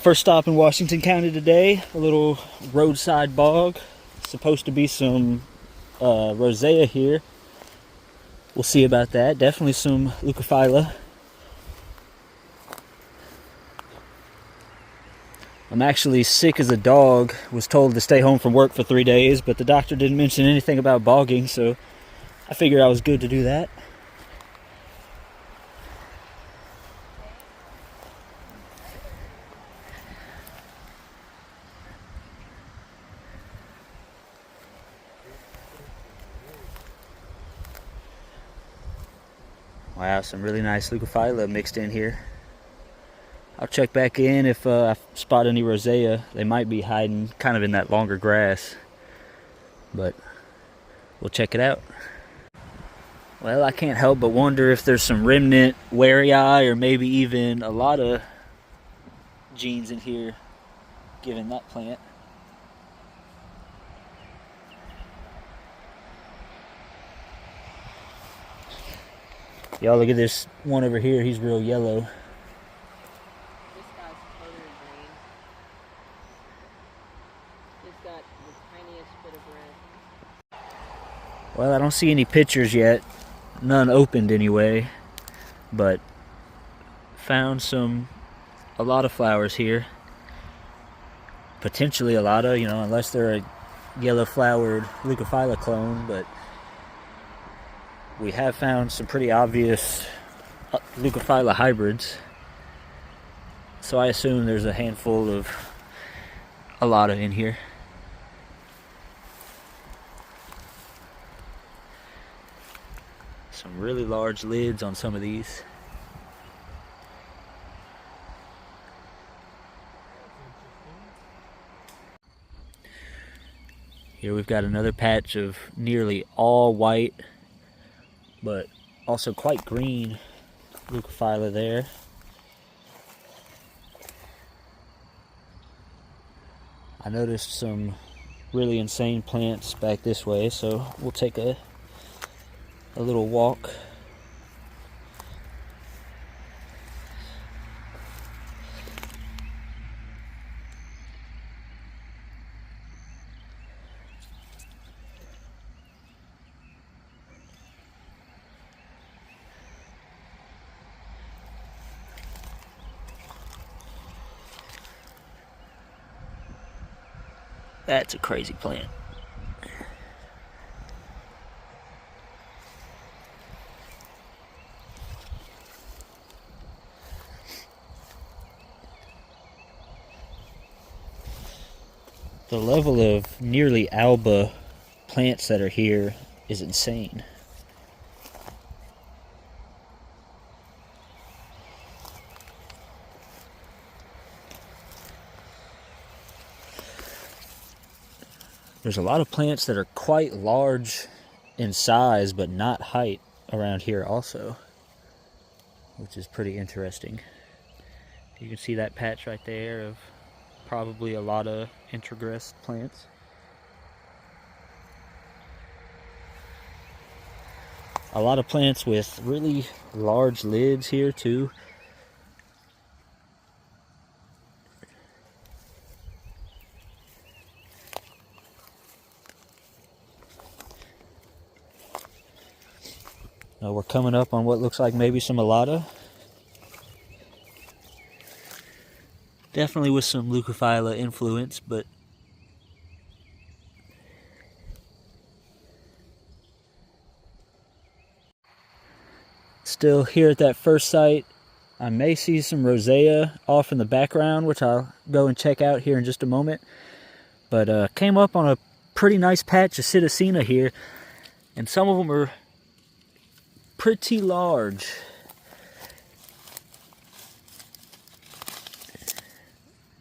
First stop in Washington County today, a little roadside bog. Supposed to be some rosea here. We'll see about that. Definitely some leucophylla. I'm actually sick as a dog. Was told to stay home from work for 3 days, but the doctor didn't mention anything about bogging, so I figured I was good to do that. Wow, some really nice leucophylla mixed in here. I'll check back in if I spot any rosea. They might be hiding kind of in that longer grass, but we'll check it out. Well, I can't help but wonder if there's some remnant wherryi or maybe even a lot of genes in here given that plant. Y'all look at this one over here, he's real yellow. This guy's totally green. He's got the tiniest bit of red. Well, I don't see any pictures yet. None opened anyway. But found a lot of flowers here. Potentially a lot of, unless they're a yellow flowered leucophylla clone, but we have found some pretty obvious leucophylla hybrids. So I assume there's a handful of a lot in here. Some really large lids on some of these. Here we've got another patch of nearly all white, but also quite green leucophylla there. I noticed some really insane plants back this way, so we'll take a little walk. That's a crazy plant. The level of nearly alba plants that are here is insane. There's a lot of plants that are quite large in size but not height around here also, which is pretty interesting. You can see that patch right there of probably a lot of introgress plants. A lot of plants with really large lids here too. We're coming up on what looks like maybe some alata. Definitely with some leucophylla influence, but still here at that first site. I may see some rosea off in the background, which I'll go and check out here in just a moment. But came up on a pretty nice patch of psittacina here, and some of them are pretty large.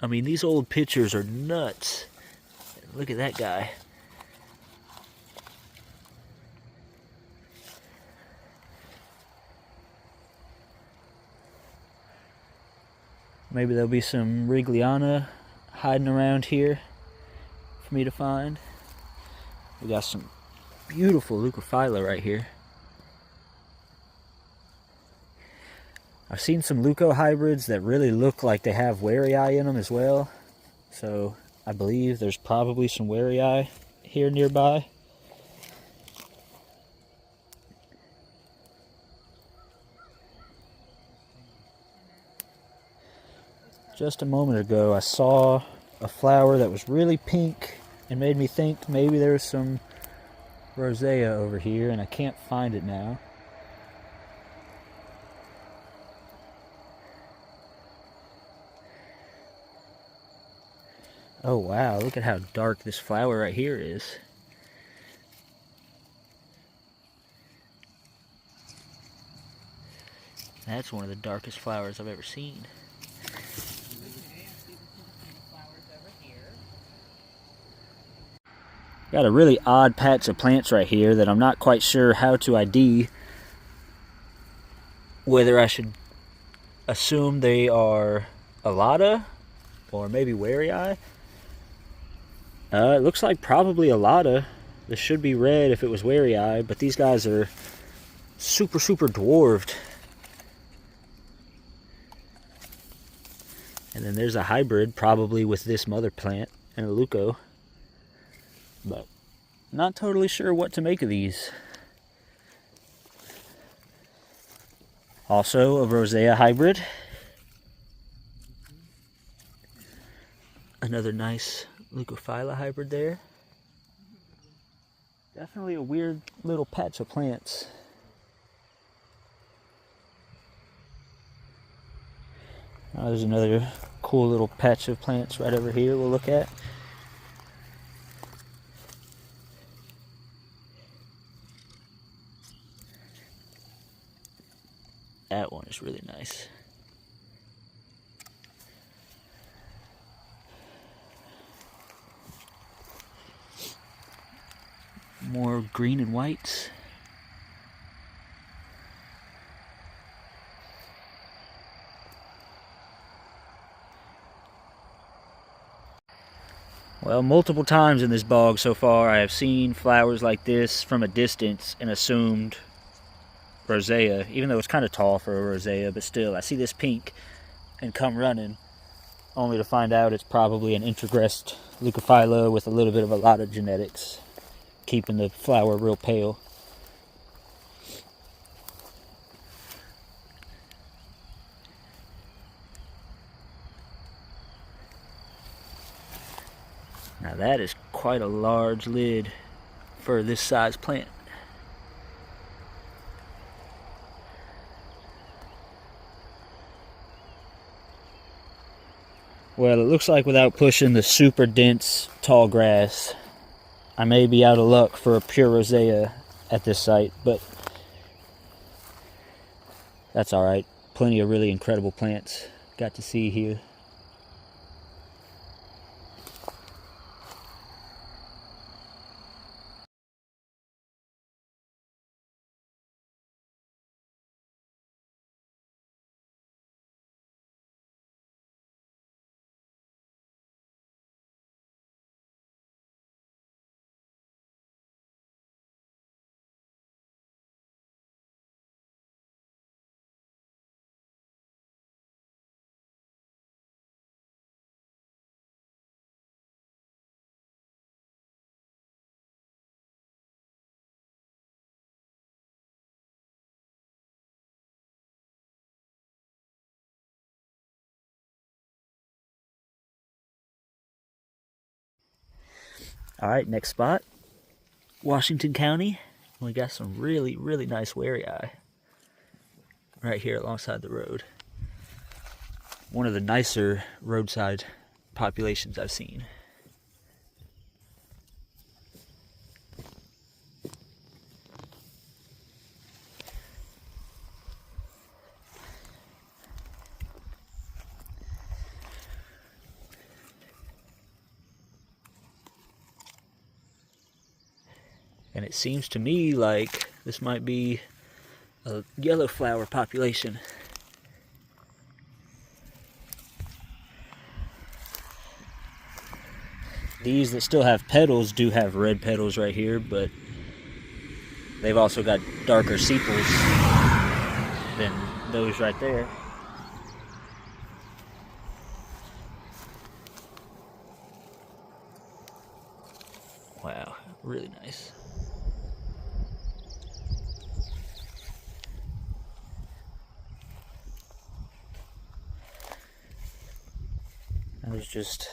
I mean, these old pictures are nuts. Look at that guy. Maybe there'll be some Rigliana hiding around here for me to find. We got some beautiful leucophylla right here. I've seen some leuco hybrids that really look like they have wherryi in them as well. So I believe there's probably some wherryi here nearby. Just a moment ago, I saw a flower that was really pink and made me think maybe there's some rosea over here, and I can't find it now. Oh wow, look at how dark this flower right here is. That's one of the darkest flowers I've ever seen. Got a really odd patch of plants right here that I'm not quite sure how to ID. Whether I should assume they are alata or maybe wherryi. It looks like probably alata. This should be red if it was wherryi, but these guys are super dwarfed. And then there's a hybrid probably with this mother plant and a leuco. But not totally sure what to make of these. Also a rosea hybrid. Another nice leucophylla hybrid there. Definitely a weird little patch of plants. There's another cool little patch of plants right over here we'll look at. That one is really nice. More green and whites. Well, multiple times in this bog so far I have seen flowers like this from a distance and assumed rosea, even though it's kind of tall for a rosea, but still, I see this pink and come running, only to find out it's probably an introgressed leucophylla with a little bit of alata genetics, keeping the flower real pale. Now that is quite a large lid for this size plant. Well, it looks like without pushing the super dense tall grass, I may be out of luck for a pure rosea at this site, but that's alright. Plenty of really incredible plants got to see here. Alright, next spot, Washington County. We got some really nice wherryi right here alongside the road. One of the nicer roadside populations I've seen. And it seems to me like this might be a yellow flower population. These that still have petals do have red petals right here, but they've also got darker sepals than those right there. Really nice. And there's just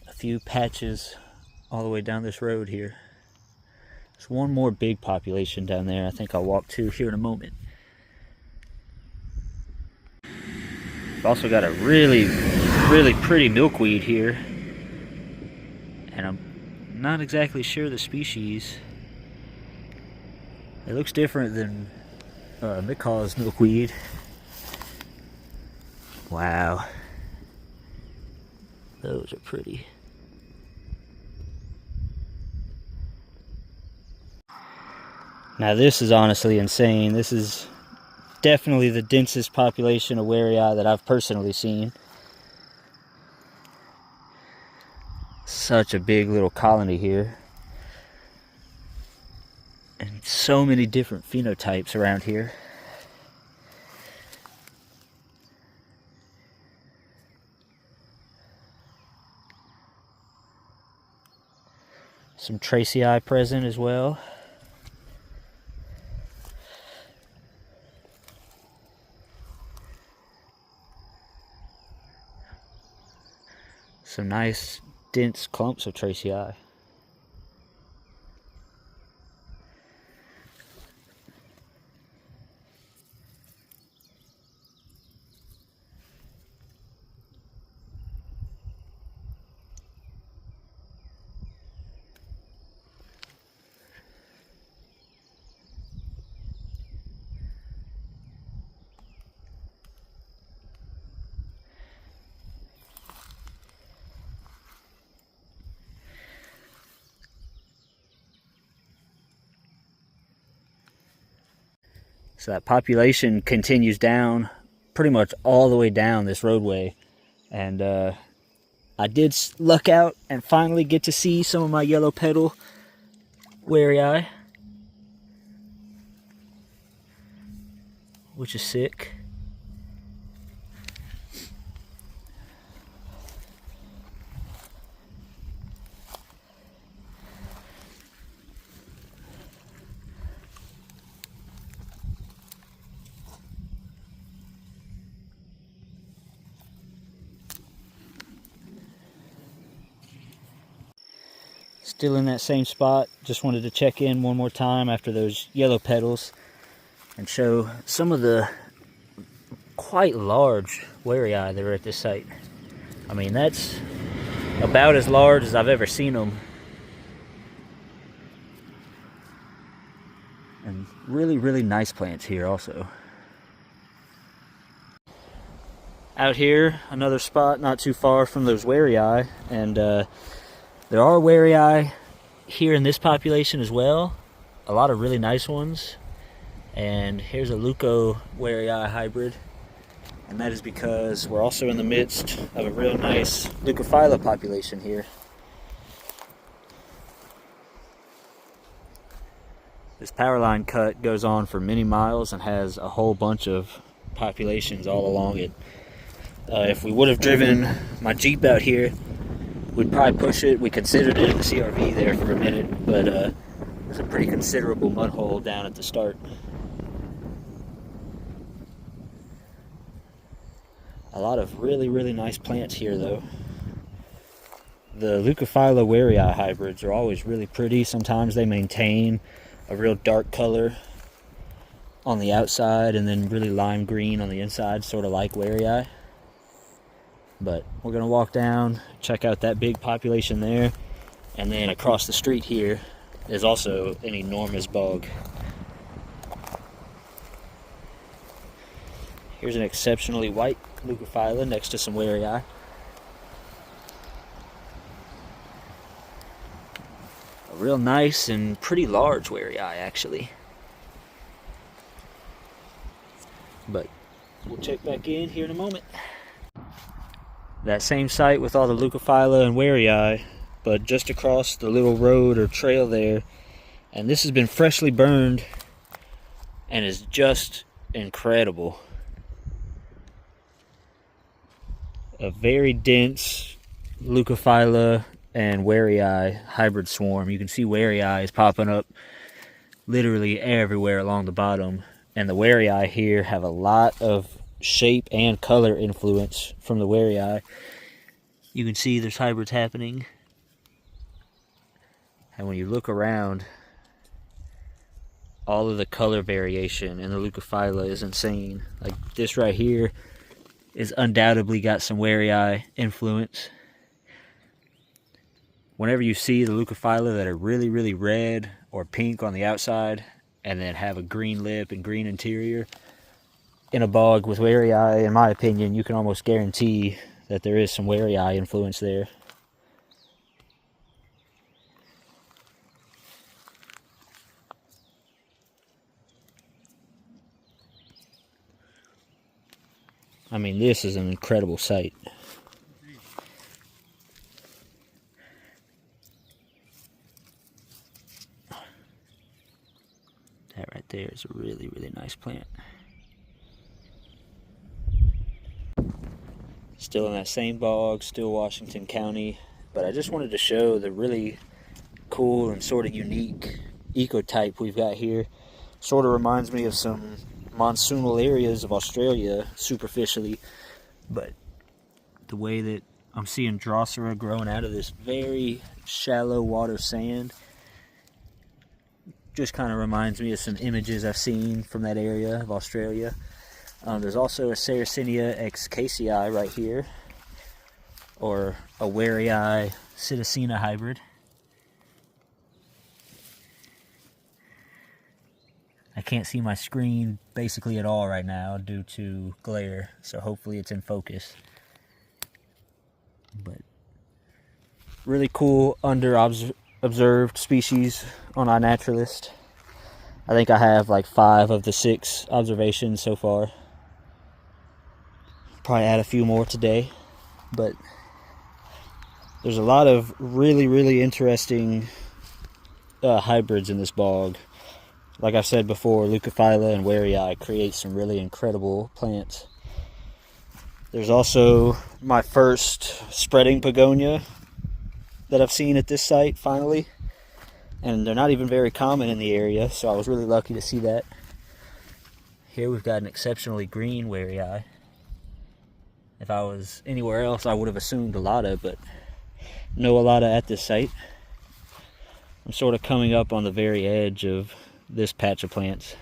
a few patches all the way down this road here. There's one more big population down there I think I'll walk to here in a moment. We've also got a really pretty milkweed here. And I'm not exactly sure the species. It looks different than Mickaw's milkweed. Wow. Those are pretty. Now this is honestly insane. This is definitely the densest population of wherryi that I've personally seen. Such a big little colony here. And so many different phenotypes around here. Some tracei present as well. Some nice dense clumps of tracei. So that population continues down, pretty much all the way down this roadway. And I did luck out and finally get to see some of my yellow petal wherryi, which is sick. Still in that same spot. Just wanted to check in one more time after those yellow petals and show some of the quite large wherryi that are at this site. I mean, that's about as large as I've ever seen them. And really nice plants here also. Out here, another spot not too far from those wherryi, and there are wherryi here in this population as well. A lot of really nice ones. And here's a leuco wherryi hybrid. And that is because we're also in the midst of a real nice leucophylla population here. This power line cut goes on for many miles and has a whole bunch of populations all along it. If we would have driven my Jeep out here, we'd probably push it. We considered it in the CRV there for a minute, but there's a pretty considerable mud hole down at the start. A lot of really nice plants here though. The leucophylla wherryi hybrids are always really pretty. Sometimes they maintain a real dark color on the outside and then really lime green on the inside, sort of like wherryi. But we're gonna walk down, check out that big population there, and then across the street here is also an enormous bog. Here's an exceptionally white leucophylla next to some wherryi. A real nice and pretty large wherryi actually. But we'll check back in here in a moment. That same site with all the leucophylla and wherryi, but just across the little road or trail there. And this has been freshly burned and is just incredible. A very dense leucophylla and wherryi hybrid swarm. You can see wherryi is popping up literally everywhere along the bottom, and the wherryi here have a lot of shape and color influence from the wherryi. You can see there's hybrids happening, and when you look around, all of the color variation in the leucophylla is insane. Like this right here is undoubtedly got some wherryi influence. Whenever you see the leucophylla that are really, really red or pink on the outside and then have a green lip and green interior in a bog with wherryi, in my opinion, you can almost guarantee that there is some wherryi influence there. I mean, this is an incredible sight. That right there is a really, really nice plant. Still in that same bog, still Washington County, but I just wanted to show the really cool and sort of unique ecotype we've got here. Sort of reminds me of some monsoonal areas of Australia superficially, but the way that I'm seeing Drosera growing out of this very shallow water sand just kind of reminds me of some images I've seen from that area of Australia. There's also a Sarracenia xcasii right here, or a wherryi psittacina hybrid. I can't see my screen basically at all right now due to glare, so hopefully it's in focus. But really cool under-observed species on iNaturalist. I think I have like 5 of the 6 observations so far. Probably add a few more today, but there's a lot of really, really interesting hybrids in this bog. Like I've said before, leucophylla and wherryi create some really incredible plants. There's also my first spreading begonia that I've seen at this site, finally. And they're not even very common in the area, so I was really lucky to see that. Here we've got an exceptionally green wherryi. If I was anywhere else, I would have assumed a lotta, but no lotta at this site. I'm sort of coming up on the very edge of this patch of plants.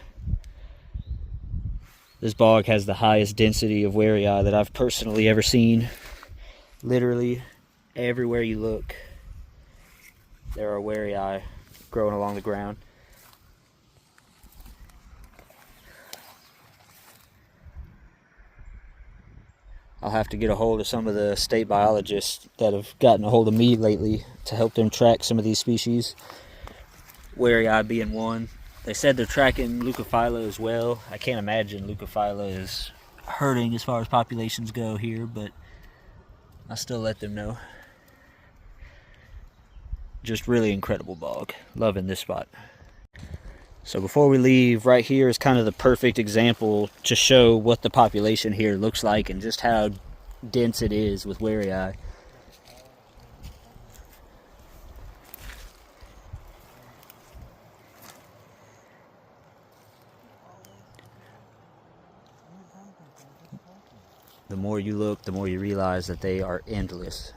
This bog has the highest density of wherryi that I've personally ever seen. Literally everywhere you look, there are wherryi growing along the ground. I'll have to get a hold of some of the state biologists that have gotten a hold of me lately to help them track some of these species, wherryi being one. They said they're tracking leucophylla as well. I can't imagine leucophylla is hurting as far as populations go here, but I'll still let them know. Just really incredible bog. Loving this spot. So before we leave, right here is kind of the perfect example to show what the population here looks like and just how dense it is with wherryi. The more you look, the more you realize that they are endless.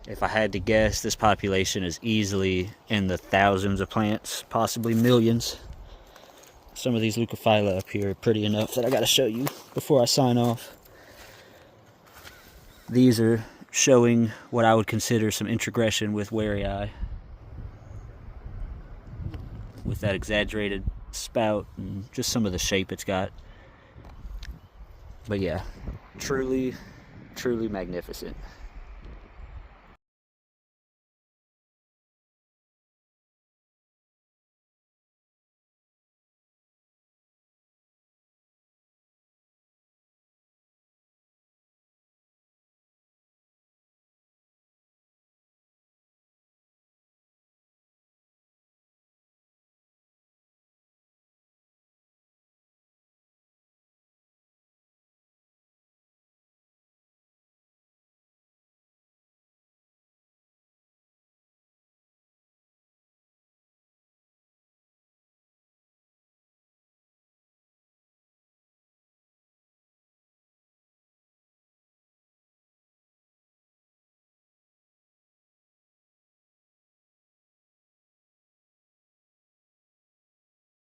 If I had to guess, this population is easily in the thousands of plants, possibly millions. Some of these leucophylla up here are pretty enough that I gotta show you before I sign off. These are showing what I would consider some introgression with wherryi, with that exaggerated spout and just some of the shape it's got. But yeah, truly, truly magnificent.